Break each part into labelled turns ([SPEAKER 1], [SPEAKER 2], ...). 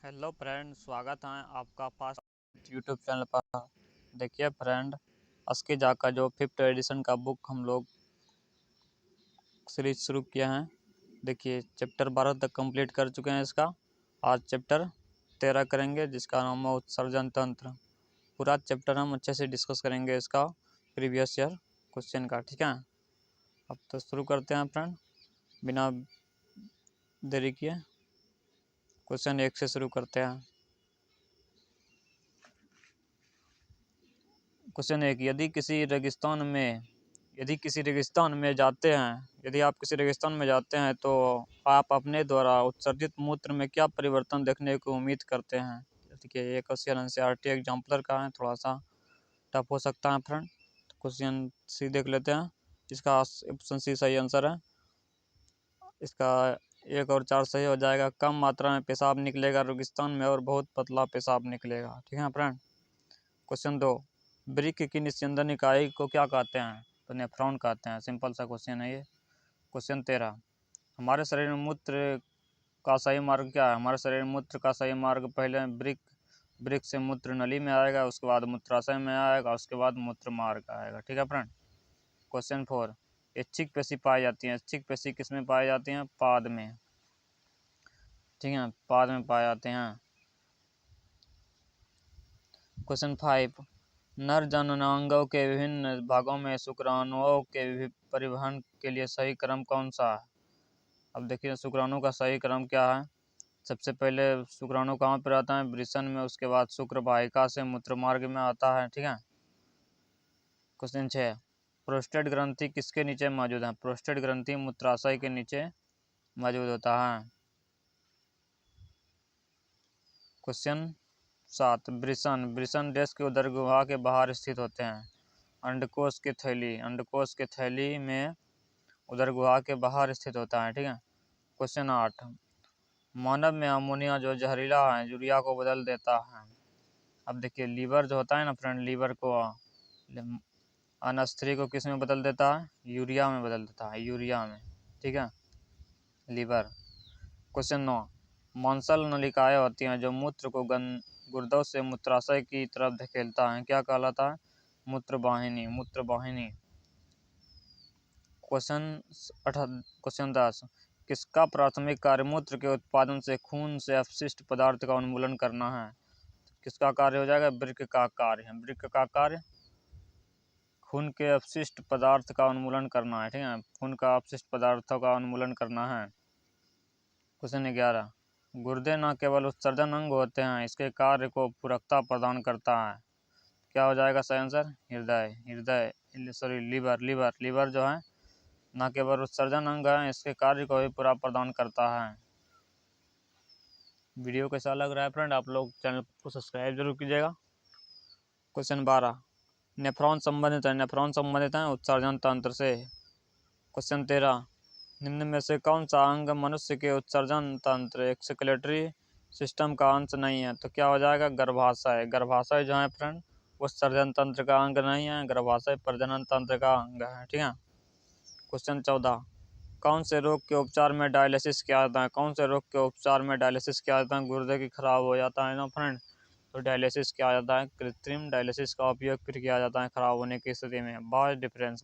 [SPEAKER 1] Hello friend, स्वागत है आपका फास्ट यूट्यूब चैनल पर। देखिए फ्रेंड, अस्किजा का जो 5th एडिशन का बुक हम लोग सीरीज शुरू किए हैं। देखिए चैप्टर 12 तक कंप्लीट कर चुके हैं इसका। आज चैप्टर 13 करेंगे जिसका नाम है उत्सर्जन तंत्र। पूरा चैप्टर हम अच्छे से डिस्कस करेंगे इसका प्रीवियस ईयर क्वेश्चन का, ठीक है। अब तो शुरू करते हैं फ्रेंड, बिना देरी किए क्वेश्चन 1 से शुरू करते हैं। क्वेश्चन 1, यदि आप किसी रेगिस्तान में जाते हैं तो आप अपने द्वारा उत्सर्जित मूत्र में क्या परिवर्तन देखने की उम्मीद करते हैं। देखिए ये क्वेश्चन एनसीईआरटी एग्जाम्पलर का है, थोड़ा सा टफ हो सकता है फ्रेंड। क्वेश्चन सी देख लेते हैं, इसका ऑप्शन सी सही आंसर है। इसका 1 और 4 सही हो जाएगा। कम मात्रा में पेशाब निकलेगा रेगिस्तान में और बहुत पतला पेशाब निकलेगा, ठीक है फ्रेंड। क्वेश्चन 2, वृक्क की निस्यंदन इकाई को क्या कहते हैं। तो नेफ्रॉन कहते हैं। सिंपल सा क्वेश्चन है ये। क्वेश्चन 13, हमारे शरीर में मूत्र का सही मार्ग क्या है। हमारे शरीर में मूत्र का सही मार्ग पहले वृक्क से मूत्र नली में आएगा, उसके बाद मूत्राशय में आएगा, उसके बाद मूत्र मार्ग आएगा, ठीक है फ्रेंड। क्वेश्चन 4, ऐच्छिक पेशी पाई जाती है। ऐच्छिक पेशी किस में पाई जाती हैं। पाद में, ठीक है, पाद में पाए जाते हैं। क्वेश्चन 5, नर जननांगों के विभिन्न भागों में शुक्राणुओं के परिवहन के लिए सही क्रम कौन सा है। अब देखिए शुक्राणु का सही क्रम क्या है। सबसे पहले शुक्राणु कहाँ पर आता है, वृषण में, उसके बाद शुक्र वाहिका से मूत्र मार्ग में आता है, ठीक है। क्वेश्चन 6, प्रोस्टेट ग्रंथि किसके नीचे मौजूद है। प्रोस्टेट ग्रंथि मूत्राशय के नीचे मौजूद होता है। क्वेश्चन 7, वृषण देश के उदर गुहा के बाहर स्थित होते हैं। अंडकोश के थैली में उदर गुहा के बाहर स्थित होता है, ठीक है। क्वेश्चन 8, मानव में अमोनिया जो जहरीला है यूरिया को बदल देता है। अब देखिए लीवर जो होता है ना फ्रेंड, लीवर को NH3 को किस में बदल देता है, यूरिया में बदल देता है, यूरिया में, ठीक है, लीवर। क्वेश्चन 9, मांसल नलिकाएं होती हैं जो मूत्र को गुर्दों से मूत्राशय की तरफ धकेलता है, क्या कहलाता है, मूत्रवाहिनी। क्वेश्चन 10, किसका प्राथमिक कार्य मूत्र के उत्पादन से खून से अपशिष्ट पदार्थ का उन्मूलन करना है। किसका कार्य हो जाएगा, वृक्क का कार्य खून के अपशिष्ट पदार्थ का उन्मूलन करना है, ठीक है, खून का अपशिष्ट पदार्थों का उन्मूलन करना है। क्वेश्चन 11, गुर्दे न केवल उत्सर्जन अंग होते हैं, इसके कार्य को पूरकता प्रदान करता है, क्या हो जाएगा सही आंसर, लीवर जो है न केवल उत्सर्जन अंग है, इसके कार्य को भी पूरा प्रदान करता है। वीडियो कैसा लग रहा है फ्रेंड, आप लोग चैनल को सब्सक्राइब जरूर कीजिएगा। क्वेश्चन 12, नेफ्रॉन संबंधित है उत्सर्जन तंत्र से। क्वेश्चन 13, निम्न में से कौन सा अंग मनुष्य के उत्सर्जन तंत्र एक्सक्रीटरी सिस्टम का अंश नहीं है। तो क्या हो जाएगा, गर्भाशय जो है फ्रेंड उत्सर्जन तंत्र का अंग नहीं है, गर्भाशय प्रजनन तंत्र का अंग है, ठीक है। क्वेश्चन 14, कौन से रोग के उपचार में डायलिसिस किया जाता है। गुर्दे की खराब हो जाता है ना फ्रेंड, तो डायलिसिस किया जाता है, कृत्रिम डायलिसिस का उपयोग फिर किया जाता है खराब होने की स्थिति में। बाज डिफरेंस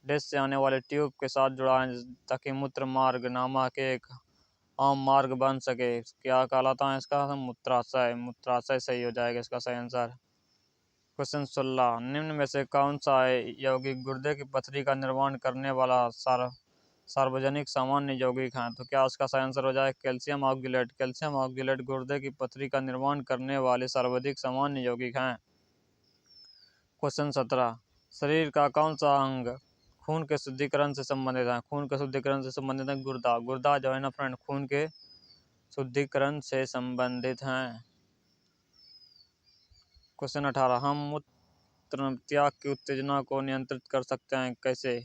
[SPEAKER 1] डिश से आने वाले ट्यूब के साथ जुड़ा है ताकि मूत्र मार्ग नामक एक आम मार्ग बन सके, क्या कहलाता है इसका, मूत्राशय सही हो जाएगा इसका सही आंसर। क्वेश्चन 16, निम्न में से कौन सा यौगिक गुर्दे की पथरी का निर्माण करने वाला सार्वजनिक सामान्य यौगिक है। तो क्या उसका सही आंसर हो जाए कैल्शियम ऑक्जेलेट गुर्दे की पथरी का निर्माण करने वाले सर्वाधिक सामान्य यौगिक हैं। क्वेश्चन 17, शरीर का कौन सा अंग खून के शुद्धिकरण से संबंधित है। गुर्दा जो है ना फ्रेंड खून के शुद्धिकरण से संबंधित हैं। क्वेश्चन 18, हम मूत्र त्याग की उत्तेजना को नियंत्रित कर सकते हैं, कैसे।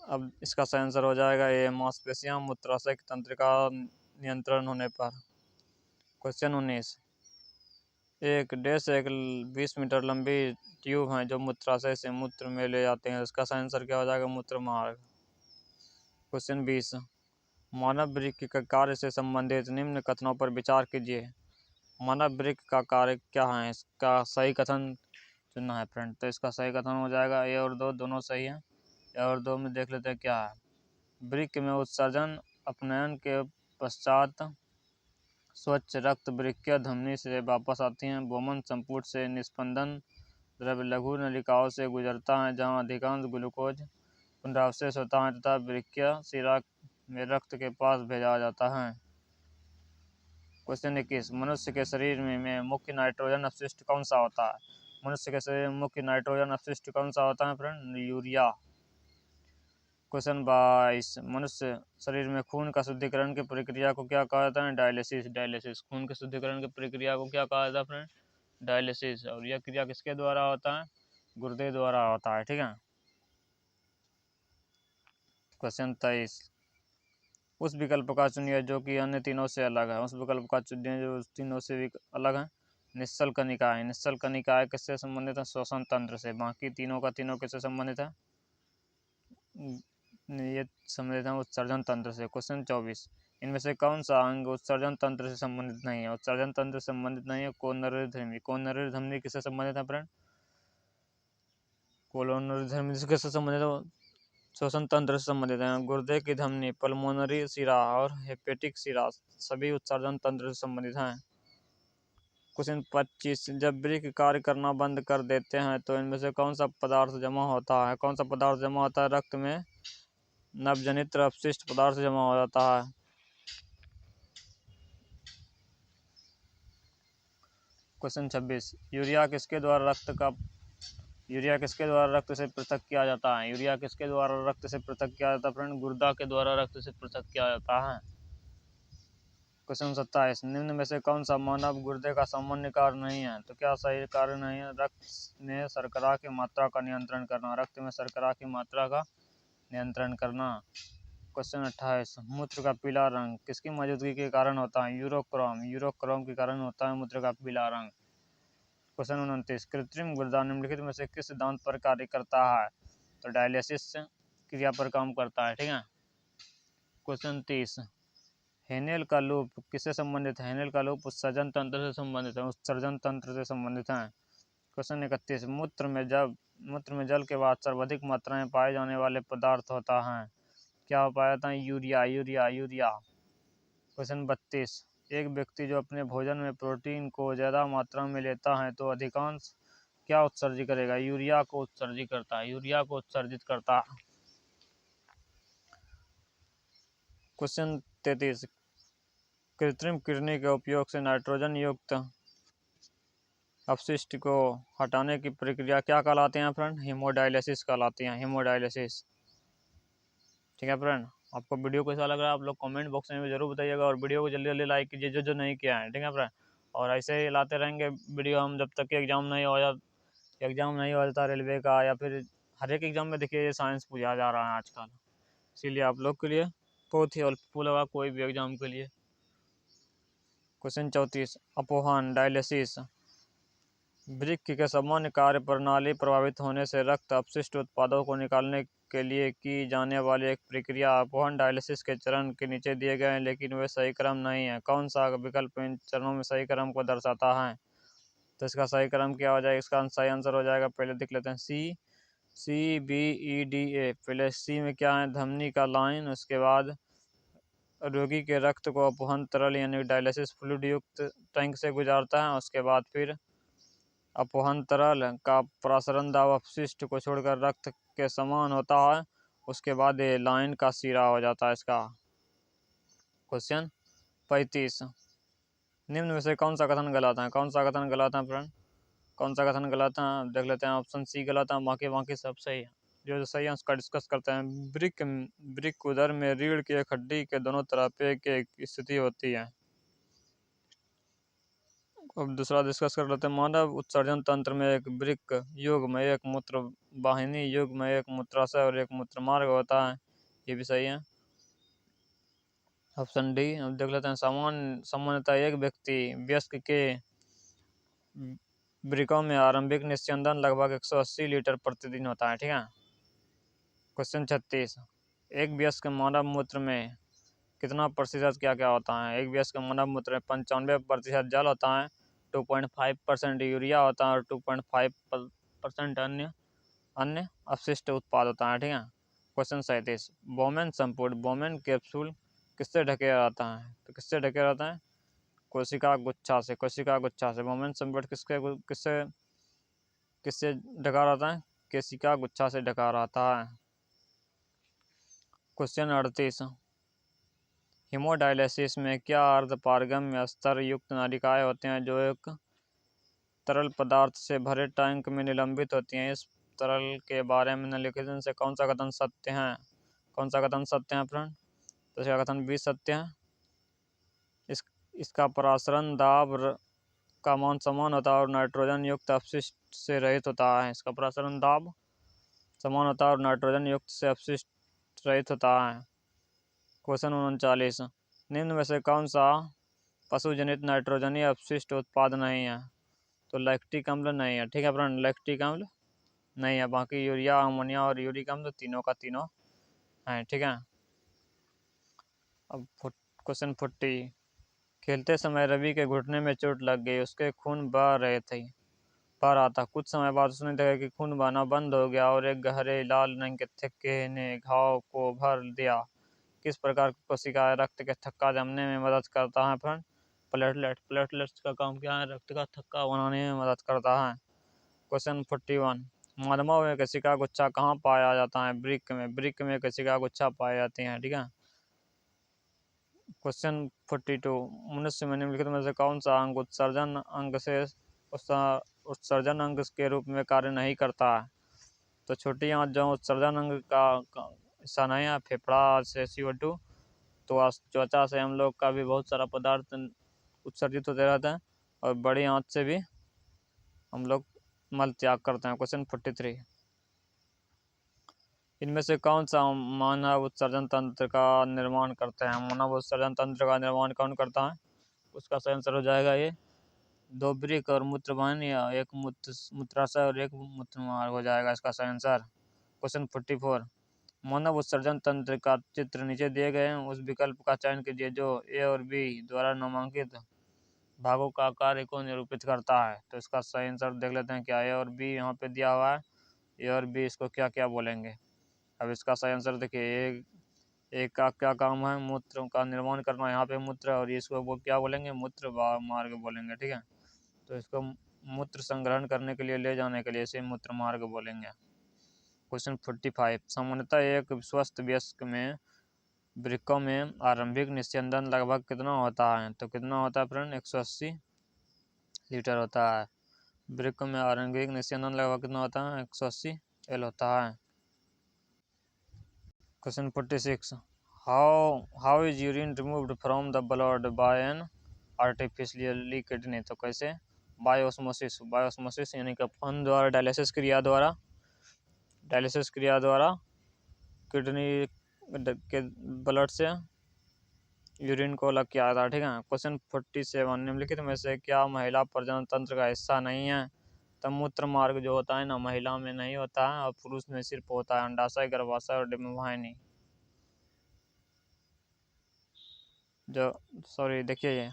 [SPEAKER 1] अब इसका सही आंसर हो जाएगा ये मांसपेशियां मूत्राशय की तंत्रिका नियंत्रण होने पर। क्वेश्चन 19, एक 20 मीटर लंबी ट्यूब है जो मूत्राशय से मूत्र में ले जाते हैं, इसका सही आंसर क्या हो जाएगा, मूत्र मार्ग। क्वेश्चन 20, मानव वृक्क के कार्य से संबंधित निम्न कथनों पर विचार कीजिए। मानव वृक्क का कार्य क्या है, इसका सही कथन चुनना है फ्रेंड। तो इसका सही कथन हो जाएगा ए और दो दोनों सही है। ए और दो में देख लेते हैं क्या है। वृक्क में उत्सर्जन अपनयन के पश्चात स्वच्छ रक्त वृक्कीय धमनी से वापस आती हैं। बोमन संपुट से निस्पंदन द्रव्य लघु नलिकाओं से गुजरता है, जहां अधिकांश ग्लूकोज पुनरावशेष होता है तथा वृक्कीय शिरा में रक्त के पास भेजा जाता है। क्वेश्चन 21, मनुष्य के शरीर में मुख्य नाइट्रोजन अपशिष्ट कौन सा होता है? मनुष्य के शरीर में मुख्य नाइट्रोजन अपशिष्ट कौन सा होता है फ्रेंड? यूरिया। क्वेश्चन 22, मनुष्य शरीर में खून का शुद्धिकरण की प्रक्रिया को क्या कहा जाता है? डायलिसिस। डायलिसिस, खून के शुद्धिकरण की प्रक्रिया को क्या कहा जाता है फ्रेंड? डायलिसिस। और यह क्रिया किसके द्वारा होता है? गुर्दे द्वारा होता है, ठीक है। क्वेश्चन 23, उस विकल्प का चुनिए जो कि अन्य तीनों से अलग है। उस विकल्प का चुनिए जो तीनों से भी अलग है। निश्चल कनिकाएं। निश्चल कनिकाएं किससे संबंधित है? श्वसन तंत्र से। बाकी तीनों का तीनों किससे संबंधित है? ये संबंधित है उत्सर्जन तंत्र से। क्वेश्चन 24, इनमें से कौन सा अंग उत्सर्जन तंत्र से संबंधित नहीं है? उत्सर्जन तंत्र से संबंधित नहीं है कोरोनरी धमनी। कोरोनरी धमनी किससे संबंधित है फ्रेंड? कोरोनरी धमनी किससे संबंधित है? श्वसन तंत्र से संबंधित है। गुर्दे की धमनी, पल्मोनरी शिरा और हेपेटिक शिरा सभी उत्सर्जन तंत्र से संबंधित हैं। क्वेश्चन 25, जब वृक्क कार्य करना बंद कर देते हैं तो इनमें से कौन सा पदार्थ जमा होता है? कौन सा पदार्थ जमा होता है? रक्त में नवजनित अपशिष्ट पदार्थ जमा हो जाता है। क्वेश्चन 26, यूरिया किसके द्वारा रक्त से पृथक किया जाता है? यूरिया किसके द्वारा रक्त से पृथक किया जाता है फ्रेंड? गुर्दा के द्वारा रक्त से पृथक किया जाता है। क्वेश्चन 27, निम्न में से कौन सा मानव गुर्दे का सामान्य कार्य नहीं है? तो क्या सही कार्य नहीं है? रक्त में शर्करा की मात्रा का नियंत्रण करना। रक्त में शर्करा की मात्रा का नियंत्रण करना। क्वेश्चन 28, मूत्र का पीला रंग किसकी मौजूदगी के कारण होता है? यूरोक्रोम। यूरोक्रोम के कारण होता है मूत्र का पीला रंग। क्वेश्चन 29, कृत्रिम गुर्दा निम्नलिखित में से किस सिद्धांत पर कार्य करता है? तो डायलिसिस क्रिया पर काम करता है, ठीक है। क्वेश्चन 30, हेनेल का लूप किससे संबंधित है? हेनेल का लूप उत्सर्जन तंत्र से संबंधित है। उत्सर्जन तंत्र से संबंधित है। क्वेश्चन 31, मूत्र में जल के बाद सर्वाधिक मात्रा में पाए जाने वाले पदार्थ होता है। क्या पाया जाता है? यूरिया। Urea urea. क्वेश्चन 32, एक व्यक्ति जो अपने भोजन में प्रोटीन को ज़्यादा मात्रा में लेता है तो अधिकांश क्या उत्सर्जित करेगा? यूरिया को उत्सर्जित करता है। यूरिया को उत्सर्जित करता है। क्वेश्चन 33, कृत्रिम किडनी के उपयोग से नाइट्रोजन युक्त अपशिष्ट को हटाने की प्रक्रिया क्या कहलाते हैं फ्रेंड? हीमोडायलिसिस कहलाती हैं। हीमोडायलिसिस, ठीक है फ्रेंड। आपको वीडियो कैसा लग रहा है आप लोग कमेंट बॉक्स में जरूर बताइएगा और वीडियो को जल्दी जल्दी लाइक कीजिए जो जो नहीं किया है, ठीक है फ्रेंड। और ऐसे ही लाते रहेंगे वीडियो हम जब तक कि एग्ज़ाम नहीं हो जाता रेलवे का या फिर हर एक एग्ज़ाम में। देखिए ये साइंस पूछा जा रहा है आजकल, इसीलिए आप लोग के लिए बहुत ही हेल्पफुल होगा कोई भी एग्ज़ाम के लिए। क्वेश्चन 34, अपोहन डायलिसिस वृक्क के सामान्य कार्य प्रणाली प्रभावित होने से रक्त अपशिष्ट उत्पादों को निकालने के लिए की जाने वाली एक प्रक्रिया अपोहन डायलिसिस के चरण के नीचे दिए गए हैं, लेकिन वे सही क्रम नहीं है। कौन सा विकल्प इन चरणों में सही क्रम को दर्शाता है? तो इसका सही क्रम क्या हो जाएगा? इसका सही आंसर हो जाएगा, पहले देख लेते हैं, CBEDA। पहले सी में क्या है? धमनी का लाइन। उसके बाद रोगी के रक्त को अपोहन तरल यानी डायलिसिस फ्लूइड युक्त टैंक से गुजारता है। उसके बाद फिर अपोहन तरल का प्रसरण दाब अपशिष्ट को छोड़कर रक्त के समान होता है। उसके बाद ये लाइन का सिरा हो जाता है इसका। क्वेश्चन 35, निम्न में से कौन सा कथन गलत है? कौन सा कथन गलत है फ्रेंड? कौन सा कथन गलत है? देख लेते हैं। ऑप्शन सी गलत है, बाकी सब सही है। जो सही है उसका डिस्कस करते हैं। वृक्क उदर में रीढ़ की एक हड्डी के दोनों तरफ एक स्थिति होती है। अब दूसरा डिस्कस कर लेते हैं। मानव उत्सर्जन तंत्र में एक वृक्क युग्म, एक मूत्र वाहिनी युग्म, एक मूत्राशय और एक मूत्र मार्ग होता है। ये भी सही है। Option D. अब देख लेते हैं। सामान्यतः एक व्यक्ति वयस्क के वृक्कों में आरंभिक निस्यंदन लगभग 180 लीटर प्रतिदिन होता है, ठीक है। क्वेश्चन 36, एक वयस्क मानव मूत्र में कितना प्रतिशत क्या क्या होता है? एक वयस्क मानव मूत्र में 95% जल होता है, 2.5% यूरिया होता है और 2.5% अन्य अन्य अपशिष्ट उत्पाद होता है। ठीक है। क्वेश्चन 37, बोमेन संपूर्ण बोमेन कैप्सूल किससे ढके रहता है? तो किससे ढके रहता है? कोशिका गुच्छा से। कोशिका गुच्छा से। बोमेन संपूर्ण किसके किससे किससे ढका रहता है? कोशिका गुच्छा से ढका रहता है। क्वेश्चन 38, हीमोडायलिसिस में क्या अर्धपारगम्य स्तर युक्त नालिकाएं होती हैं जो एक तरल पदार्थ से भरे टैंक में निलंबित होती हैं? इस तरल के बारे में निम्नलिखित से कौन सा कथन सत्य है? कौन सा कथन सत्य है फ्रेंड? तो इसका कथन भी सत्य है। इसका परासरण दाब का मान समान होता है और नाइट्रोजन युक्त अपशिष्ट से रहित होता है। इसका परासरण दाब समान होता है और नाइट्रोजन युक्त से अपशिष्ट रहित होता है। क्वेश्चन 39, निम्न में से कौन सा पशुजनित नाइट्रोजनीय अपशिष्ट उत्पाद नहीं है? तो लैक्टिक अम्ल नहीं है। ठीक है फ्रेंड, लैक्टिक अम्ल नहीं है। बाकी यूरिया, अमोनिया और यूरिक अम्ल तीनों का तीनों हैं। ठीक है। अब क्वेश्चन 40, खेलते समय रवि के घुटने में चोट लग गई, उसके खून बह रहा था। कुछ समय बाद उसने देखा कि खून बहना बंद हो गया और एक गहरे लाल रंग के थक्के ने घाव को भर दिया। किस प्रकार की कोशिकाएं रक्त के थक्का जमने में मदद करता है फ्रेंड? प्लेटलेट्स का काम क्या है? रक्त का थक्का बनाने में मदद करता है। क्वेश्चन 41, मानवों में कोशिका गुच्छा कहाँ पाया जाता है? वृक्क में। वृक्क में कोशिका गुच्छा पाई जाती है। ठीक है। क्वेश्चन 42, मनुष्य में निम्नलिखित में से कौन सा अंग उत्सर्जन अंग से उत्सर्जन अंग के रूप में कार्य नहीं करता है? तो छोटी आंत जो उत्सर्जन अंग का हिस्सा नहीं है, फेफड़ा से CO2, तो त्वचा से हम लोग का भी बहुत सारा पदार्थ उत्सर्जित होते रहता है और बड़ी आंत से भी हम लोग मल त्याग करते हैं। क्वेश्चन 43, इनमें से कौन सा मानव उत्सर्जन तंत्र का निर्माण करते हैं? मानव उत्सर्जन तंत्र का निर्माण कौन करता है? उसका सही आंसर हो जाएगा ये 2 वृक्क और मूत्रवाहिनी, या एक मूत्राशय और एक मूत्रमार्ग हो जाएगा इसका सही आंसर। क्वेश्चन 44, मानव उत्सर्जन तंत्र का चित्र नीचे दिए गए हैं, उस विकल्प का चयन कीजिए जो ए और बी द्वारा नामांकित भागों का कार्य को निरूपित करता है। तो इसका सही आंसर देख लेते हैं क्या ए और बी यहाँ पे दिया हुआ है। ए और बी इसको क्या क्या बोलेंगे? अब इसका सही आंसर देखिए, एक का क्या काम है? मूत्र का निर्माण करना। यहाँ पे मूत्र, और इसको वो क्या बोलेंगे? मूत्र मार्ग बोलेंगे। ठीक है। तो इसको मूत्र संग्रहण करने के लिए, ले जाने के लिए इसे मूत्र मार्ग बोलेंगे। क्वेश्चन 45, सामान्यतः एक स्वस्थ वयस्क में वृक्कों में आरंभिक निस्यंदन लगभग कितना होता है? तो कितना होता है फ्रेंड? 180 लीटर होता है। वृक्क में आरंभिक निस्यंदन लगभग कितना होता है? 180 L होता है। Question 46, how is urine removed from the blood by an artificially kidney? तो कैसे? बायोस्मोसिस। बायोस्मोसिस यानी कि अपघटन द्वारा, डायलिसिस क्रिया द्वारा किडनी के ब्लड से यूरिन को अलग किया था। ठीक है। क्वेश्चन 47, निम्नलिखित में से क्या महिला प्रजनन तंत्र का हिस्सा नहीं है? तो मूत्र मार्ग जो होता है ना, महिला में नहीं होता है और पुरुष में सिर्फ होता है। अंडाशय, गर्भाशय और डिम्बवाहिनी देखिए, ये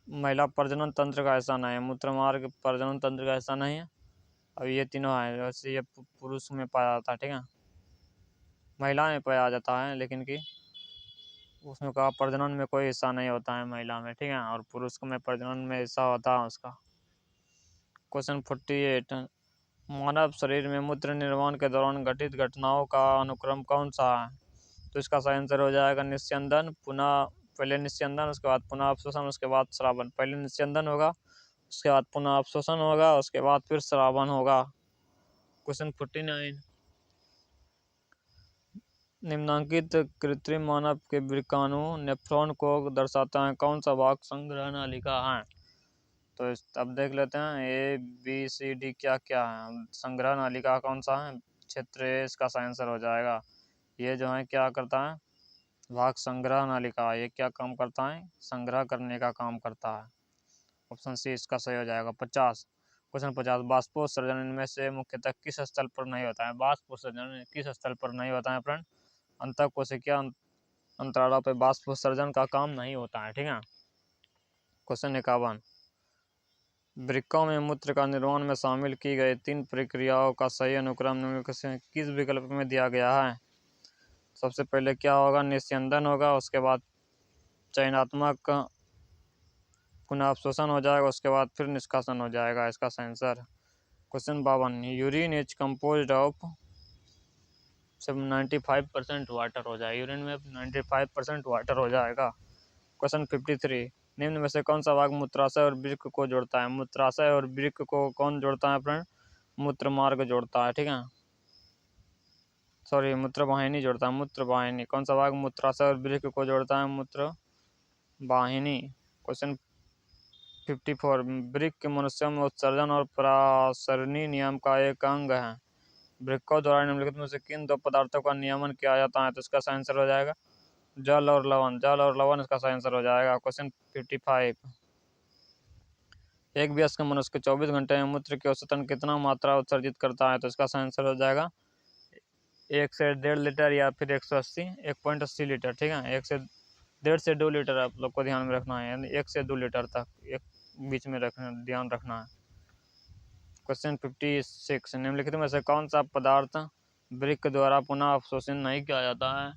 [SPEAKER 1] महिला प्रजनन तंत्र का हिस्सा नहीं है। मूत्र मार्ग प्रजनन तंत्र का हिस्सा नहीं है। अब ये तीनों है, वैसे ये पुरुष में पाया जाता है। ठीक है। महिला में पाया जाता है, लेकिन कि उसमें का प्रजनन में कोई हिस्सा नहीं होता है महिला में। ठीक है। और पुरुष में प्रजनन में हिस्सा होता है उसका। क्वेश्चन 48, मानव शरीर में मूत्र निर्माण के दौरान घटित घटनाओं का अनुक्रम कौन सा है? तो इसका सही आंसर हो जाएगा निस्यंदन, पुनः पहले निस्यंदन, उसके बाद पुनः अवशोषण, उसके बाद स्रावन। पहले निस्यंदन होगा, उसके बाद पुनः अवशोषण होगा, उसके बाद फिर स्रावन होगा। क्वेश्चन 49, निम्नांकित कृत्रिम मानव के वृक्काणु नेफ्रॉन को दर्शाता है, कौन सा भाग संग्रह नालिका है? तो अब देख लेते हैं ABCD क्या क्या है। संग्रह नालिका कौन सा है? क्षेत्र ए इसका सही आंसर हो जाएगा। ये जो है क्या करता है? भाग संग्रह नालिका, ये क्या काम करता है? संग्रह करने का काम करता है। ऑप्शन सी इसका सही हो जाएगा। 50, क्वेश्चन 50, बाष्पोत्सर्जन इनमें से मुख्यतः किस स्थल पर नहीं होता है? बाष्पोत्सर्जन किस स्थल पर नहीं होता है फ्रेंड? अंतःकोशिकीय अंतरालों पे बाष्प उत्सर्जन का काम नहीं होता है। ठीक है। क्वेश्चन 51, वृक्कों में मूत्र का निर्माण में शामिल की गई 3 प्रक्रियाओं का सही अनुक्रम निम्नलिखित से किस विकल्प में दिया गया है? सबसे पहले क्या होगा? निस्यंदन होगा, उसके बाद चयनात्मक पुनःअवशोषण हो जाएगा, उसके बाद फिर निष्कासन हो जाएगा। इसका answer question 52, urine is composed of 95% water हो जाएगा, यूरिन में 95% वाटर हो जाएगा। क्वेश्चन 53, निम्न में से कौन सा भाग मूत्राशय और वृक्क को जोड़ता है? मूत्राशय और वृक्क को कौन जोड़ता है फ्रेंड? मूत्र मार्ग जोड़ता है। ठीक है, सॉरी मूत्र वाहिनी जोड़ता है, मूत्र वाहिनी। कौन सा भाग मूत्राशय और वृक्क को जोड़ता है? मूत्र वाहिनी। क्वेश्चन 54, वृक्क मनुष्यों में उत्सर्जन और परासरणी नियम का एक अंग है। वृक्कों द्वारा निम्नलिखित में से किन 2 पदार्थों का नियमन किया जाता है? तो इसका सही आंसर हो जाएगा जल और लवण। जल और लवण इसका सही आंसर हो जाएगा। क्वेश्चन 55, एक वयस्क मनुष्य 24 घंटे में मूत्र की औसतन कितना मात्रा उत्सर्जित करता है? तो इसका सही आंसर हो जाएगा 1 से 1.5 लीटर या फिर 180 1.80 लीटर। ठीक है, 1 से 1.5 से 2 लीटर आप लोग को ध्यान में रखना है, यानी 1 से 2 लीटर तक एक बीच में रखना, ध्यान रखना है। क्वेश्चन 56, निम्नलिखित में से कौन सा पदार्थ वृक्क द्वारा पुनः अवशोषण नहीं किया जाता है?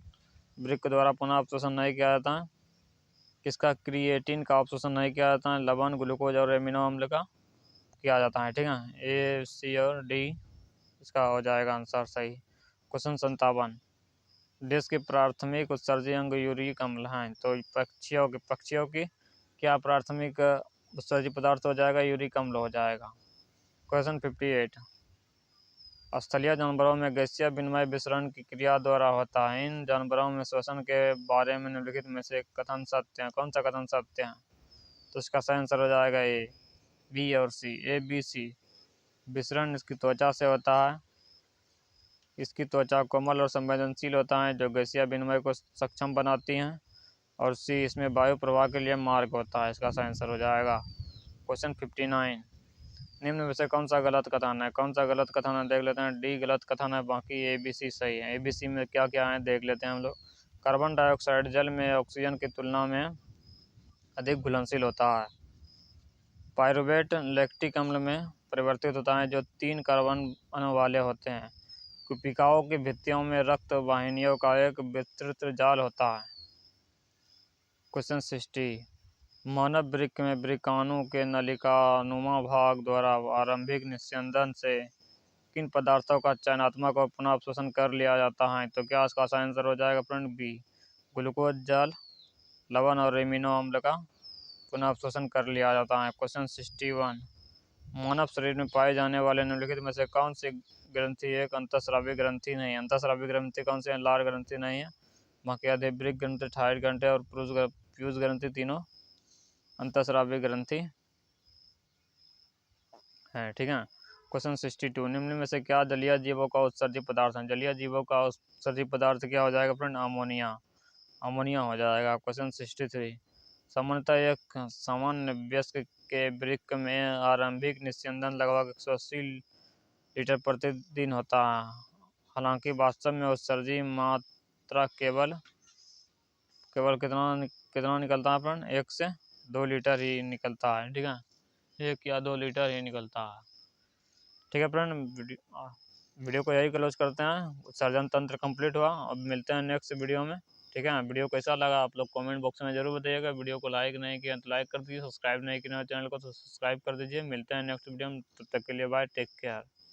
[SPEAKER 1] वृक्क द्वारा पुनः अवशोषण नहीं किया जाता है, किसका? क्रिएटिन का अवशोषण नहीं किया जाता है, लवण, ग्लूकोज और एमिनो अम्ल का किया जाता है। ठीक है, ए, सी और डी इसका हो जाएगा आंसर सही। क्वेश्चन 57, देश के प्राथमिक उत्सर्जी अंग यूरिक अम्ल हैं, तो पक्षियों की क्या प्राथमिक उत्सर्जी पदार्थ हो जाएगा? यूरिक अम्ल हो जाएगा। क्वेश्चन 58, स्थलीय जानवरों में गैसीय विनिमय विसरण की क्रिया द्वारा होता है, इन जानवरों में श्वसन के बारे में निम्नलिखित में से कथन सत्य है? कौन सा कथन सत्य है? तो इसका सही आंसर हो जाएगा ए, बी और सी। ए, बी, सी। विसरण इसकी त्वचा से होता है, इसकी त्वचा कोमल और संवेदनशील होता है जो गैसीय विनिमय को सक्षम बनाती हैं, और सी, इसमें वायु प्रवाह के लिए मार्ग होता है। इसका सही आंसर हो जाएगा। क्वेश्चन 59, निम्न में से कौन सा गलत कथन है? कौन सा गलत कथन है देख लेते हैं। डी गलत कथन है, बाकी ए, बी, सी सही है। ए, बी, सी में क्या क्या है देख लेते हैं हम लोग। कार्बन डाइऑक्साइड जल में ऑक्सीजन की तुलना में अधिक घुलनशील होता है। पायरुवेट लैक्टिक अम्ल में परिवर्तित होता है जो 3 कार्बन अणु वाले होते हैं। कुपिकाओं की भित्तियों में रक्त वाहिनियों का एक विस्तृत जाल होता है। क्वेश्चन 60, मानव वृक्क में वृक्काणु के नलिकानुमा भाग द्वारा आरंभिक निस्यंदन से किन पदार्थों का चयनात्मक और पुनः अवशोषण कर लिया जाता है? तो क्या इसका सही आंसर हो जाएगा फ्रेंड? बी, ग्लूकोज, जल, लवण और एमिनो अम्ल का पुनः अवशोषण कर लिया जाता है। क्वेश्चन 61, मानव शरीर में पाए जाने वाले निम्नलिखित में से कौन सी ग्रंथि एक अंतःस्रावी ग्रंथि नहीं है? अंतःस्रावी ग्रंथि कौन सी है? लार ग्रंथि नहीं है, बाकी अधिवृक्क ग्रंथि, थायराइड ग्रंथि और पीयूष ग्रंथि तीनों अंतःस्रावी ग्रंथि है। ठीक है। क्वेश्चन 62, निम्न में से क्या जलीय जीवों का उत्सर्जी पदार्थ है? जलीय जीवों का उत्सर्जी पदार्थ क्या हो जाएगा फ्रेंड? अमोनिया। अमोनिया हो जाएगा। क्वेश्चन 63, सामान्यतः एक सामान्य वयस्क के वृक्क में आरंभिक निस्यंदन लगभग 180 लीटर प्रतिदिन होता है, हालांकि वास्तव में उत्सर्जी मात्रा केवल कितना निकलता है फ्रेंड? 1 से 2 लीटर ही निकलता है। ठीक है, 1 या 2 लीटर ही निकलता है। ठीक है फ्रेंड, वीडियो को यही क्लोज करते हैं। उत्सर्जन तंत्र कंप्लीट हुआ। अब मिलते हैं नेक्स्ट वीडियो में। ठीक है, वीडियो कैसा लगा आप लोग कमेंट बॉक्स में जरूर बताइएगा। वीडियो को लाइक नहीं किया तो लाइक कर दीजिए, सब्सक्राइब नहीं किया चैनल को तो सब्सक्राइब कर दीजिए। मिलते हैं नेक्स्ट वीडियो में, तब तक के लिए बाय, टेक केयर।